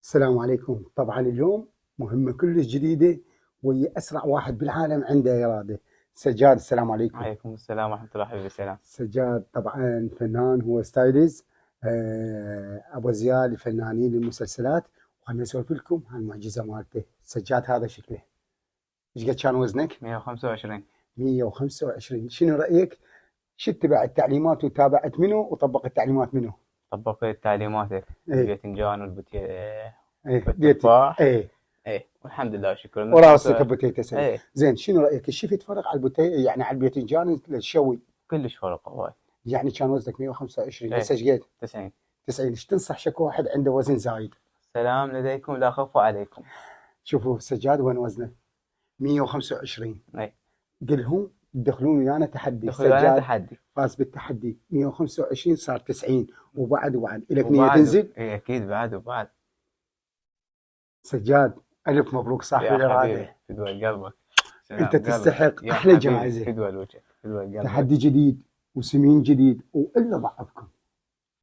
السلام عليكم. طبعا اليوم مهمة كلش جديدة، وهي أسرع واحد بالعالم عنده إرادة. سجاد، السلام عليكم. عليكم السلام ورحمة الله حبيبي. السلام. سجاد طبعا فنان، هو ستايلز، أبو زياد الفنانين للمسلسلات. وخلنا نسولف لكم عن المعجزة مالته. سجاد هذا شكله، ايش قد كان وزنك؟ 125. 125. شنو رأيك؟ شو اتبع التعليمات وتابعت منه وطبق التعليمات منه؟ طبقت تعليماتك. ايه الباذنجان ايه بيتي والتفاح. ايه. ايه والحمد لله شكرا. وراسك بوتيتا سلق. ايه زين، شنو رايك شفت فرق على يعني على الباذنجان الشوي؟ كلش فرق هواي. يعني كان وزنك 125، ايه هسه ايش قد؟ 90. 90. ايش تنصح شكو واحد عنده وزن زايد؟ سلام لديكم لا خوف عليكم. شوفوا سجاد وين وزنه، 125. ايه قلهم يدخلون ويانا تحدي. دخلوا على سجاد تحدي. فاز بالتحدي، 125 صار 90. وبعد لك نية وبعد تنزل؟ ايه اكيد بعد وبعد. سجاد الف مبروك صاحب يا حبيبي الاراده. فدوى قلبك. انت سلام قلبك تستحق يا احلى حبيبي جائزه. فدوى الوجه فدوى قلبك. تحدي جديد وسمين جديد، والا ضعفكم.